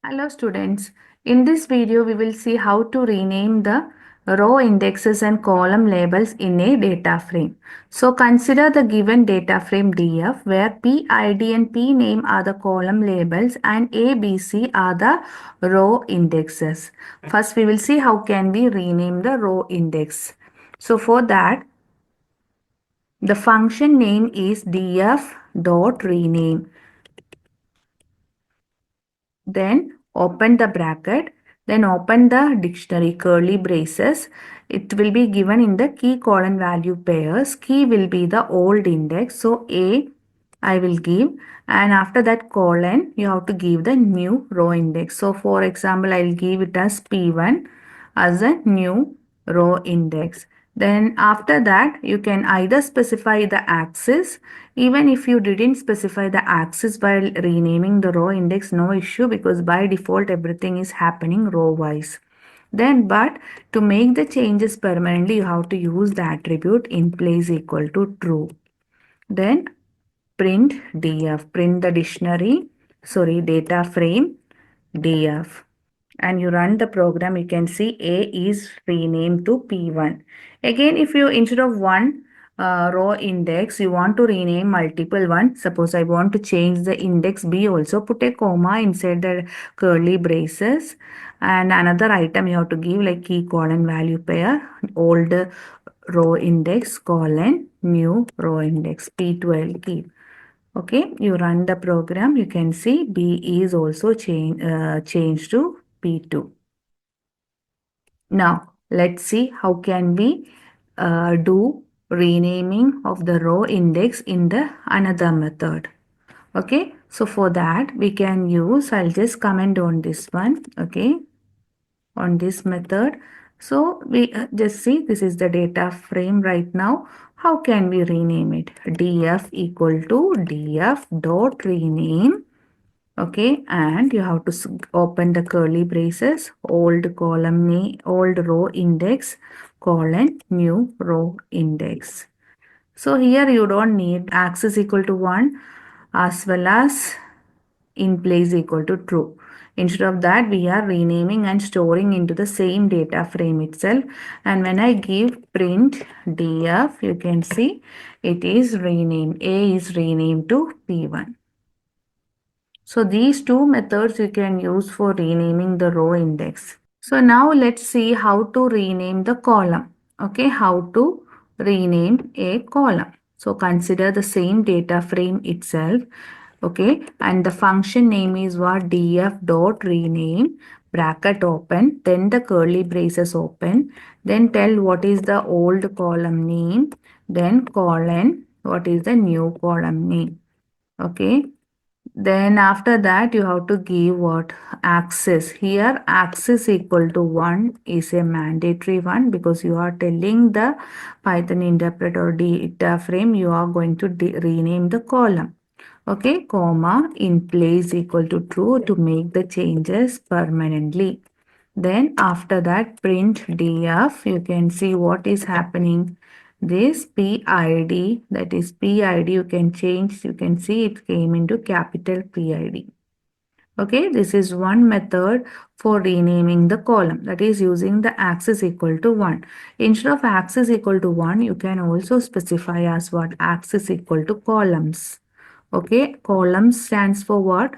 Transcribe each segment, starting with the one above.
Hello students, in this video we will see how to rename the row indexes and column labels in a data frame. So consider the given data frame DF where PID and PName are the column labels and ABC are the row indexes. First we will see how can we rename the row index. So for that the function name is df.rename. Then open the bracket, then open the dictionary curly braces. It will be given in the key colon value pairs. Key will be the old index. So A I will give, and after that colon you have to give the new row index. So for example I will give it as P1 as a new row index. Then after that you can either specify the axis. Even if you didn't specify the axis while renaming the row index, no issue, because by default everything is happening row wise. Then but to make the changes permanently you have to use the attribute in place equal to true. Then print df, print the data frame df, and you run the program. You can see A is renamed to P1. Again, if you instead of one row index you want to rename multiple one, suppose I want to change the index B also, put a comma inside the curly braces, and another item you have to give like key colon value pair old row index colon new row index P12 key. Okay, you run the program, you can see B is also changed to P2. Now, let's see how can we do renaming of the row index in the another method. Okay, so for that we can use, I'll just comment on this one, okay, on this method. So we just see this is the data frame right now. How can we rename it? df equal to df dot rename. Okay, and you have to open the curly braces, old column name, old row index colon new row index. So here you don't need axis equal to 1 as well as in place equal to true. Instead of that, we are renaming and storing into the same data frame itself. And when I give print df, you can see it is renamed. A is renamed to P1. So these two methods you can use for renaming the row index. So now let's see how to rename the column. Okay, how to rename a column. So consider the same data frame itself. Okay, and the function name is what? df dot rename, bracket open, then the curly braces open, then tell what is the old column name, then colon what is the new column name. Okay, then after that you have to give what? Axis. Here axis equal to 1 is a mandatory one because you are telling the Python interpreter or data frame you are going to rename the column. Okay, comma in place equal to true to make the changes permanently. Then after that print df, you can see what is happening. This PID, that is PID, you can change, you can see it came into capital PID. Okay, this is one method for renaming the column, that is using the axis equal to 1. Instead of axis equal to 1, you can also specify as what? Axis equal to columns. Okay, columns stands for what?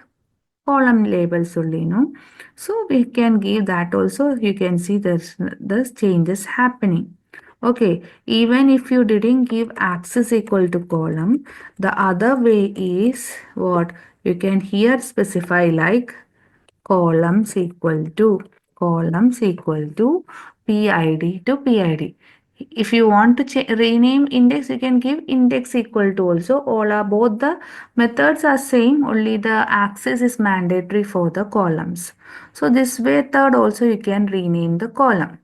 Column labels only, no? So we can give that also. You can see the changes happening. Okay, even if you didn't give axis equal to column, the other way is what? You can here specify like columns equal to PID to PID. If you want to rename index, you can give index equal to also. All are both the methods are same, only the axis is mandatory for the columns. So this method also you can rename the column.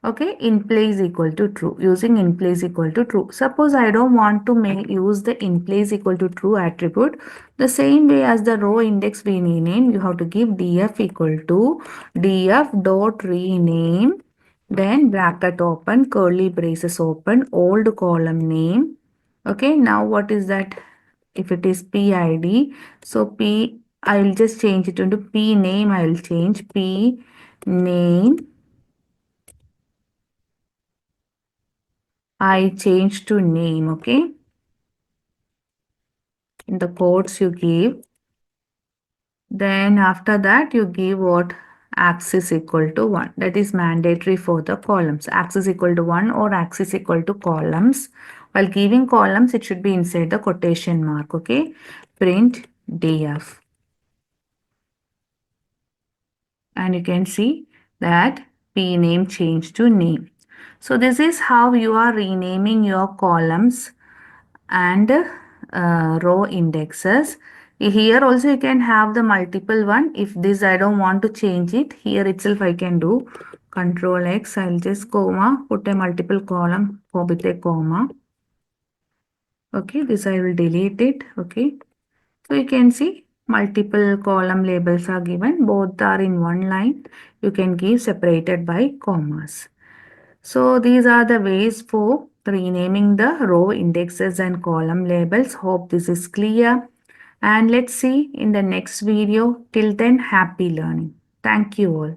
Okay, in place equal to true, using in place equal to true. Suppose I don't want to use the in place equal to true attribute. The same way as the row index we rename, you have to give df equal to df dot rename, then bracket open, curly braces open, old column name. Okay, now what is that? If it is PID, so P I will just change it into P name. I will change P name. I change to name. Okay. In the quotes you give. Then after that you give what? Axis equal to 1. That is mandatory for the columns. Axis equal to 1 or axis equal to columns. While giving columns, it should be inside the quotation mark. Okay. Print df. And you can see that P name changed to name. So this is how you are renaming your columns and row indexes. Here also you can have the multiple one. If this I don't want to change it, here itself I can do Control X. I'll just comma, put a multiple column with a comma. Okay, this I will delete it. Okay, so you can see multiple column labels are given. Both are in one line. You can give separated by commas. So these are the ways for renaming the row indexes and column labels. Hope this is clear. And let's see in the next video. Till then, happy learning. Thank you all.